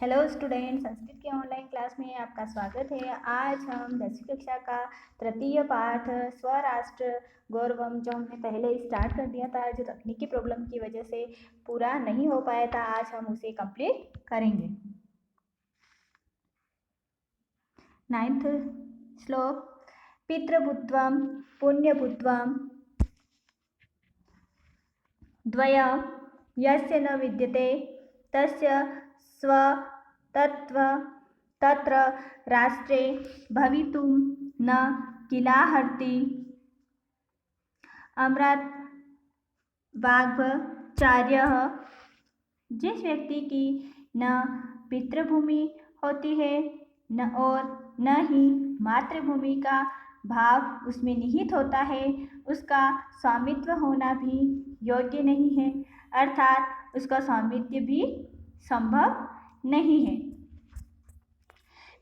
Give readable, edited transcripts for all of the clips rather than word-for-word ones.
Hello student, Sanskrit की online class में आपका स्वागत है। आज हम 10वीं कक्षा का तृतीय पाठ स्वराष्ट्र गौरवम जो हमने पहले स्टार्ट कर दिया था, जो तकनीकी प्रॉब्लम की वजह से पूरा नहीं हो पाया था, आज हम उसे कंप्लीट करेंगे। 9th श्लोक। पितृभूत्वं पुण्यभूत्वं द्वयं यस्य न विद्यते तस्य स्वतत्व तत्र राष्ट्रे भवितुं न किलाहर्ति। अमृत वाग्भचार्यः। जिस व्यक्ति की न पितृभूमि होती है न और न ही मातृभूमि का भाव उसमें निहित होता है, उसका स्वामित्व होना भी योग्य नहीं है, अर्थात उसका स्वामित्व भी संभव नहीं है।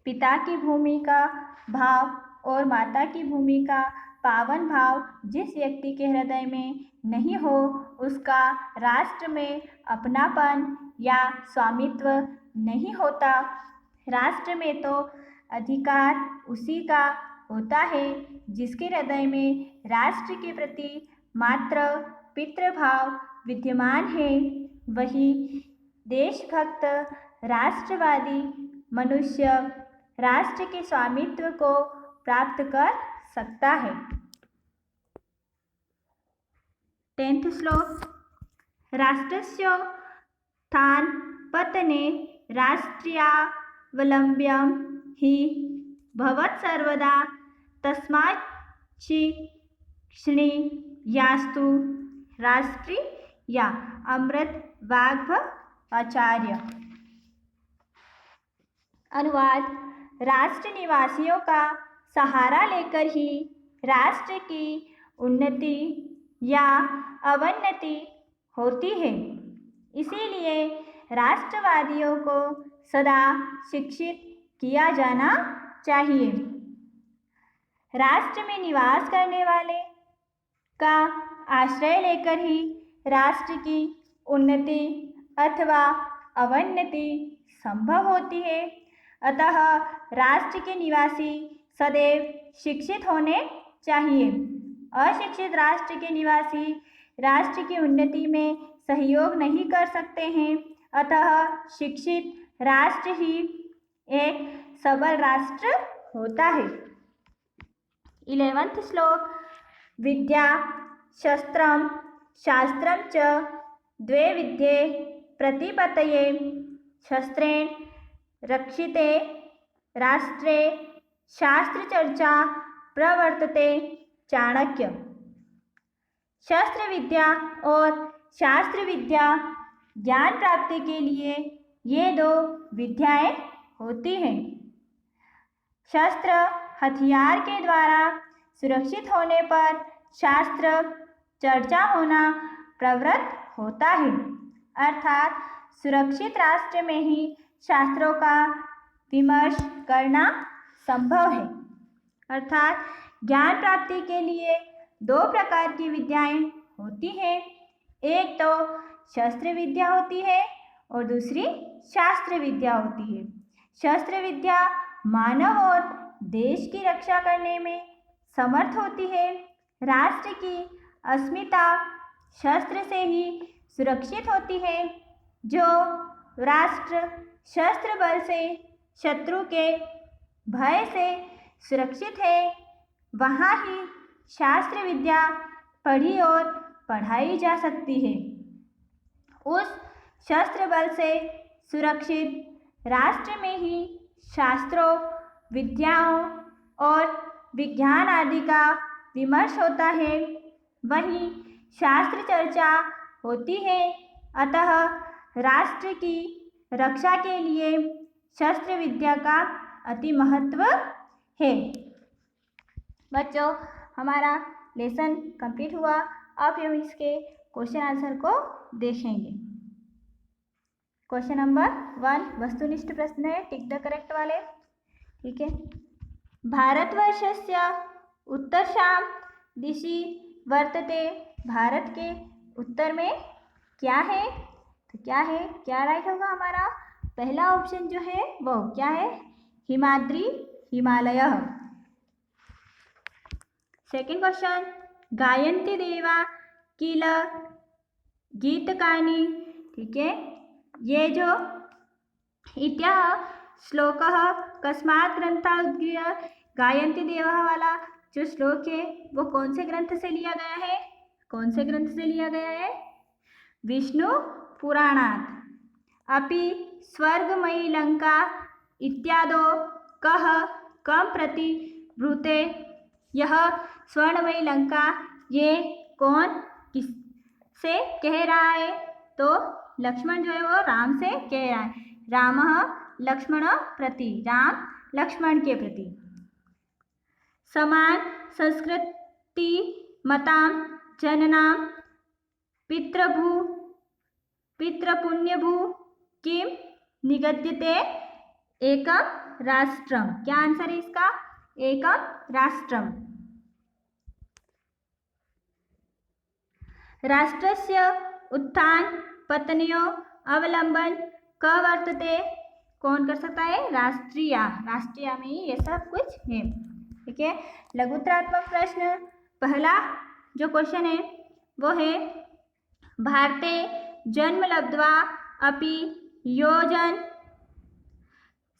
पिता की भूमि का भाव और माता की भूमि का पावन भाव जिस व्यक्ति के हृदय में नहीं हो, उसका राष्ट्र में अपनापन या स्वामित्व नहीं होता। राष्ट्र में तो अधिकार उसी का होता है जिसके हृदय में राष्ट्र के प्रति मात्र पितृभाव विद्यमान है। वही देशभक्त राष्ट्रवादी मनुष्य राष्ट्र के स्वामित्व को प्राप्त कर सकता है। 10th श्लोक। राष्ट्रस्य स्थानपतने राष्ट्रियावलम्ब्यं हि भवत् सर्वदा तस्माच्चिक्ष्णीयास्तु राष्ट्रिया। अमृत वाग्भचार्य। अनुवाद। राष्ट्र निवासियों का सहारा लेकर ही राष्ट्र की उन्नति या अवन्नति होती है। इसीलिए राष्ट्रवादियों को सदा शिक्षित किया जाना चाहिए। राष्ट्र में निवास करने वाले का आश्रय लेकर ही राष्ट्र की उन्नति अथवा अवन्नति संभव होती है। अतः राष्ट्र के निवासी सदैव शिक्षित होने चाहिए। अशिक्षित राष्ट्र के निवासी राष्ट्र की उन्नति में सहयोग नहीं कर सकते हैं। अतः शिक्षित राष्ट्र ही एक सबल राष्ट्र होता है। 11th श्लोक। विद्या शस्त्रं शास्त्रं च द्वे विद्ये प्रतिपत्तये शस्त्रेण रक्षिते राष्ट्रे शास्त्रचर्चा प्रवर्तते। चाणक्य। शस्त्र विद्या और शास्त्र विद्या ज्ञान प्राप्ति के लिए ये दो विद्याएं होती हैं। शस्त्र हथियार के द्वारा सुरक्षित होने पर शास्त्र चर्चा होना प्रवृत्त होता है, अर्थात सुरक्षित राष्ट्र में ही शास्त्रों का विमर्श करना संभव है। अर्थात ज्ञान प्राप्ति के लिए दो प्रकार की विद्याएं होती हैं। एक तो शस्त्र विद्या होती है और दूसरी शास्त्र विद्या होती है। शस्त्र विद्या मानव और देश की रक्षा करने में समर्थ होती है। राष्ट्र की अस्मिता शस्त्र से ही सुरक्षित होती है। जो राष्ट्र शस्त्र बल से शत्रु के भय से सुरक्षित है, वहाँ ही शास्त्र विद्या पढ़ी और पढ़ाई जा सकती है। उस शस्त्र बल से सुरक्षित राष्ट्र में ही शास्त्रों, विद्याओं और विज्ञान आदि का विमर्श होता है, वहीं शास्त्र चर्चा होती है। अतः राष्ट्र की रक्षा के लिए शस्त्र विद्या का अति महत्व है। बच्चों, हमारा लेसन कंप्लीट हुआ। अब हम इसके क्वेश्चन आंसर को देखेंगे। क्वेश्चन नंबर 1 वस्तुनिष्ठ प्रश्न है, टिक द करेक्ट वाले। ठीक है। भारतवर्षस्य उत्तरशां दिशि वर्तते। भारत के उत्तर में क्या है? तो क्या है, क्या राइट होगा हमारा? पहला ऑप्शन जो है वो क्या है, हिमाद्री, हिमालय। सेकंड क्वेश्चन, गायन्ति देवा किल गीतकानि, ठीक है, ये जो इत्यः श्लोकः कस्मात् ग्रन्थात् उद्गृह्य, गायन्ति देवः वाला जो श्लोक है वो कौन से ग्रंथ से लिया गया है, कौन से ग्रंथ से लिया गया है, विष्णु पुराणात्। अपि स्वर्गमयी लंका इत्यादो कः कम प्रति ब्रूते, यह स्वर्णमयी लंका ये कौन किस से कह रहा है, तो लक्ष्मण जो है वो राम से कह रहा है, रामः लक्ष्मण प्रति, राम लक्ष्मण के प्रति। समान संस्कृति मतां जननां पितृपुण्यभू किम निगद्यते एकम राष्ट्रम, क्या आंसर है इसका, एकम राष्ट्रम। राष्ट्रस्य उत्थान पतनयो अवलंबन क वर्तते, कौन कर सकता है, राष्ट्रीय, राष्ट्रीय में ही ये सब कुछ है, ठीक है। लघुत्तरात्मक प्रश्न, पहला जो क्वेश्चन है वो है, भारते जन्म लब्ध्वा अपि योजन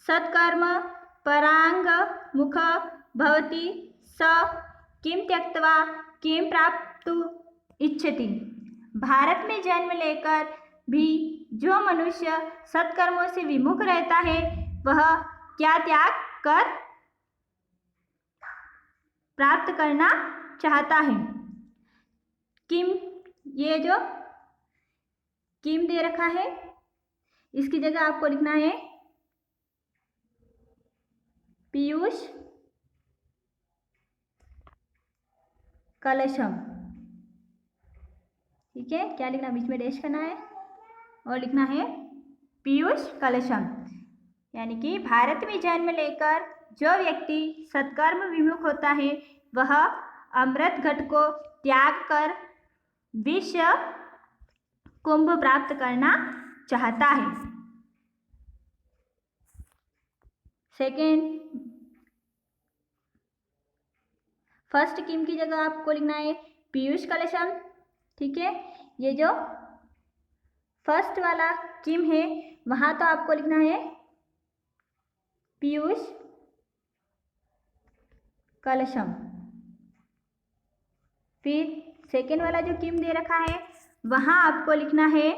सत्कर्म परांग मुख भवति स किम त्यक्त्वा किम प्राप्तु इच्छति, भारत में जन्म लेकर भी जो मनुष्य सत्कर्मों से विमुख रहता है वह क्या त्याग कर प्राप्त करना चाहता है। किम, ये जो किम दे रखा है इसकी जगह आपको लिखना है पीयूष कलशम, ठीक है, क्या लिखना, बीच में डैश करना है और लिखना है पीयूष कलशम, यानी कि भारत में जन्म लेकर जो व्यक्ति सत्कर्म विमुख होता है वह अमृत घट को त्याग कर विश्व कुंभ प्राप्त करना चाहता है। सेकेंड, फर्स्ट किम की जगह आपको लिखना है पीयूष कलशम, ठीक है, ये जो फर्स्ट वाला किम है वहां तो आपको लिखना है पीयूष कलशम। फिर सेकेंड वाला जो किम दे रखा है वहां आपको लिखना है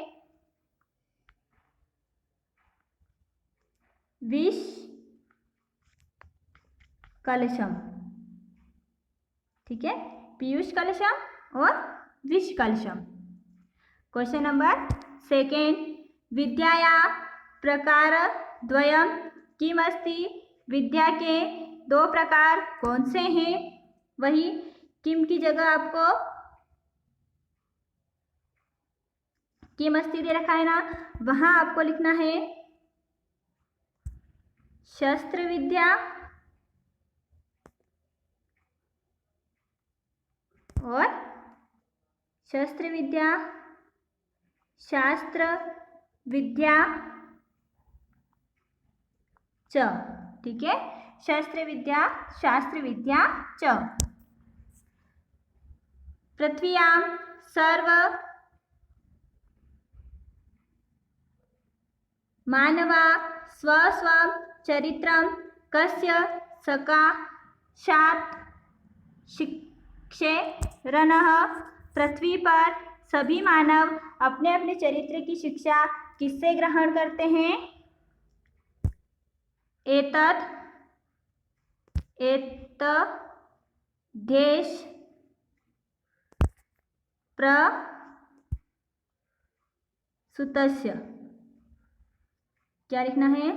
विष कलशम, ठीक है, पीयूष कलशम और विष कलशम। क्वेश्चन नंबर सेकेंड, विद्याया प्रकार द्वयम किम अस्ति, विद्या के दो प्रकार कौन से हैं, वही किम की जगह आपको किम अस्ति दे रखा है ना, वहां आपको लिखना है शस्त्र विद्या और शस्त्र विद्या, शास्त्र विद्या च, ठीक है, शस्त्र विद्या शास्त्र विद्या च। पृथ्व्यां सर्व मानवा स्वस्वं चरित्रं कस्य सकाशात् शिक्षेरनः, पृथ्वी पर सभी मानव अपने अपने चरित्र की शिक्षा किससे ग्रहण करते हैं, एतत् देश प्रसुतस्य, क्या लिखना है,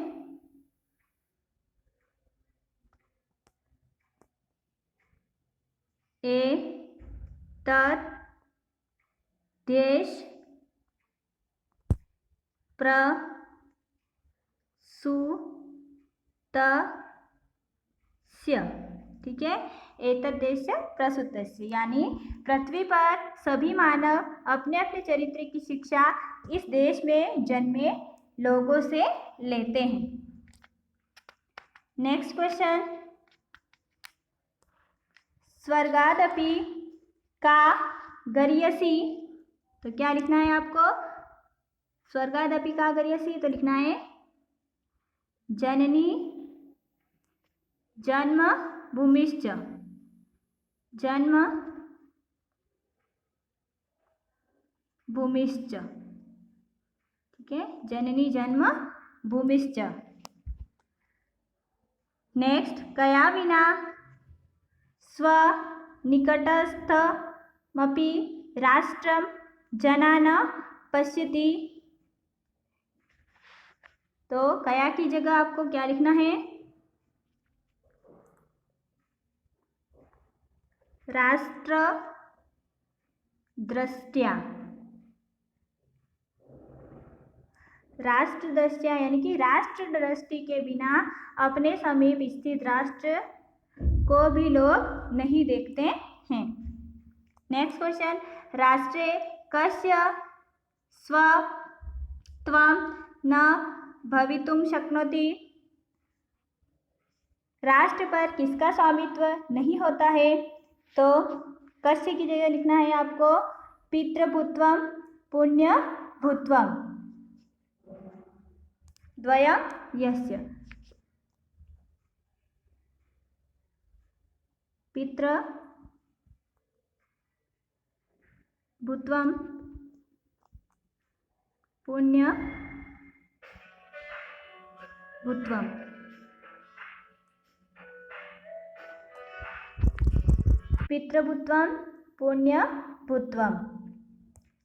एतत् देश प्रसुतस्य, ठीक है, एतद्देश प्रसुतस्य, यानी पृथ्वी पर सभी मानव अपने अपने चरित्र की शिक्षा इस देश में जन्मे लोगों से लेते हैं। नेक्स्ट क्वेश्चन, स्वर्गादपि का गर्यसी, तो क्या लिखना है आपको? स्वर्गादपि का गर्यसी, तो लिखना है जननी जन्म भूमिश्च, जन्म भूमिश्च, ठीक है, जननी जन्म भूमिश्च। नेक्स्ट, कया विना स्व निकटस्थमपि राष्ट्रं जना न पश्यति, तो कया की जगह आपको क्या लिखना है? राष्ट्र दृष्टया, राष्ट्र दृष्टया यानी कि राष्ट्र दृष्टि के बिना अपने समीप स्थित राष्ट्र को भी लोग नहीं देखते हैं। नेक्स्ट क्वेश्चन, राष्ट्रे कस्य स्वत्वं न भवितुं शक्नोति, राष्ट्र पर किसका स्वामित्व नहीं होता है? तो कस्य की जगह लिखना है आपको पितृभूत्वं पुण्यभूत्वं, द्वयं यस्य, पितृभूत्वं पुण्यभूत्वं, पितृभूत्वं पुण्यभूत्वं।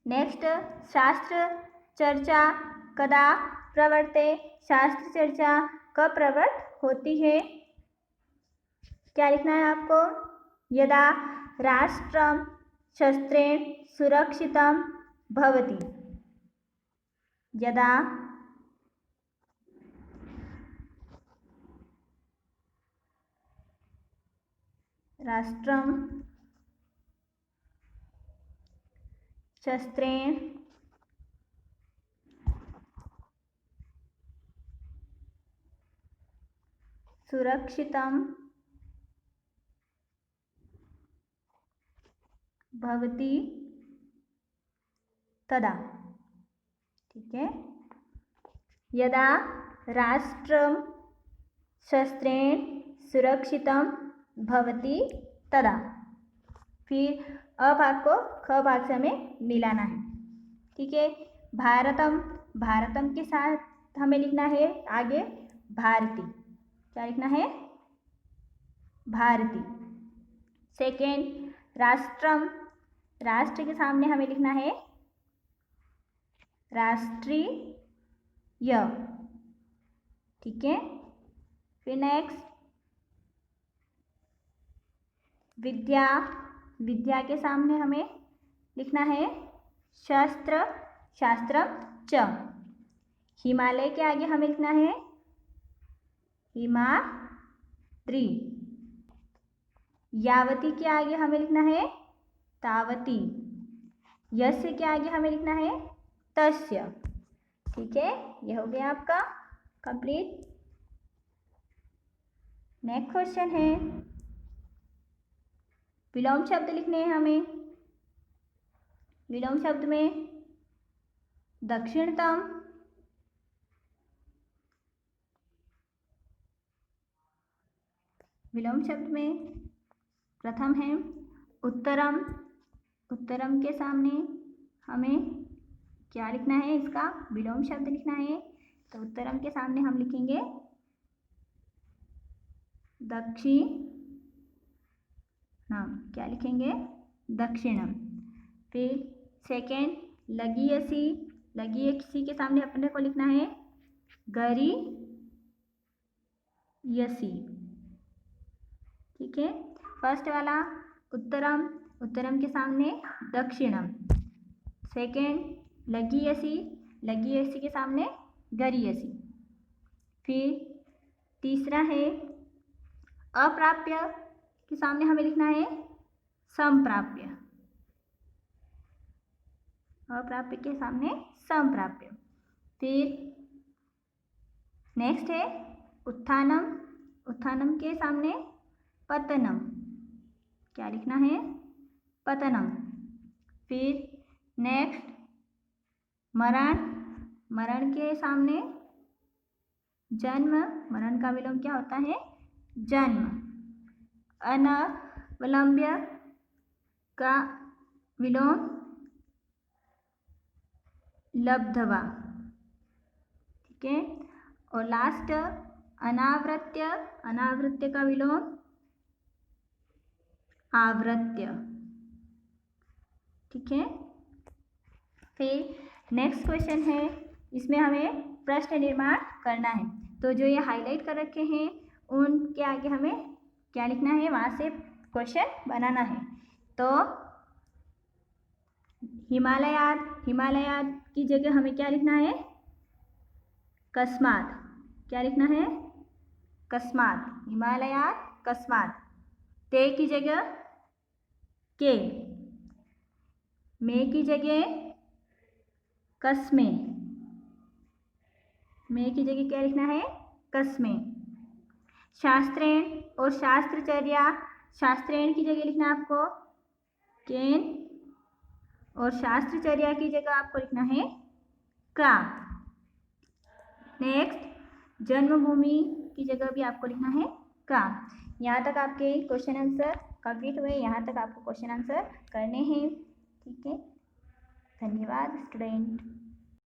नेक्स्ट, शास्त्र चर्चा कदा प्रवर्ते, शास्त्र चर्चा कब प्रवृत्त होती है? क्या लिखना है आपको? यदा राष्ट्रं शस्त्रेण सुरक्षितं भवति, यदा राष्ट्रं शस्त्रेण सुरक्षितं भवति तदा, ठीक है, यदा राष्ट्रं शस्त्रेण सुरक्षितं भवति तदा। फिर अ भाग को ख भाग से हमें मिलाना है, ठीक है। भारतम, भारतम के साथ हमें लिखना है आगे भारती, क्या लिखना है? भारती। सेकेंड, राष्ट्रम, राष्ट्र के सामने हमें लिखना है राष्ट्रीय, ठीक है। फिर नेक्स्ट, विद्या, विद्या के सामने हमें लिखना है शस्त्र, शास्त्रम च। हिमालय के आगे हमें लिखना है हिमाद्री। यावती के आगे हमें लिखना है तावती। यस्य के आगे हमें लिखना है तस्य, ठीक है। यह हो गया आपका कंप्लीट। नेक्स्ट क्वेश्चन है, विलोम शब्द लिखने हैं हमें। विलोम शब्द में दक्षिणतम, विलोम शब्द में प्रथम है उत्तरम। उत्तरम के सामने हमें क्या लिखना है? इसका विलोम शब्द लिखना है। तो उत्तरम के सामने हम लिखेंगे दक्षिणम, क्या लिखेंगे? दक्षिणम। फिर सेकेंड, लगीयसी, लगीयसी के सामने अपने को लिखना है गरीयसी, ठीक है। फर्स्ट वाला उत्तरम, उत्तरम के सामने दक्षिणम। सेकेंड लगीयसी, लगीयसी के सामने गरीयसी। फिर तीसरा है अप्राप्य, के सामने हमें लिखना है समप्राप्य, अप्राप्य के सामने समप्राप्य। फिर नेक्स्ट है उत्थानम, उत्थानम के सामने पतनम, क्या लिखना है? पतनम। फिर नेक्स्ट मरण, मरण के सामने जन्म, मरण का विलोम क्या होता है? जन्म। अनवलंब्य का विलोम लब्धवा, ठीक है। और लास्ट अनावृत्य, अनावृत्य का विलोम आवृत्य, ठीक है। फिर नेक्स्ट क्वेश्चन है, इसमें हमें प्रश्न निर्माण करना है। तो जो ये हाईलाइट कर रखे हैं उनके आगे हमें क्या लिखना है, वहाँ से क्वेश्चन बनाना है। तो हिमालयात, हिमालयात की जगह हमें क्या लिखना है? कस्मात, क्या लिखना है? कस्मात, हिमालयात कस्मात। ते की जगह के, में की जगह कस्मे, में की जगह क्या लिखना है? कस्मे। शास्त्रेण और शास्त्रचर्या, शास्त्रेण की जगह लिखना है आपको केन, और शास्त्रचर्या की जगह आपको लिखना है का। नेक्स्ट जन्मभूमि की जगह भी आपको लिखना है का। यहाँ तक आपके क्वेश्चन आंसर कंप्लीट हुए, यहाँ तक आपको क्वेश्चन आंसर करने हैं, ठीक है। धन्यवाद स्टूडेंट।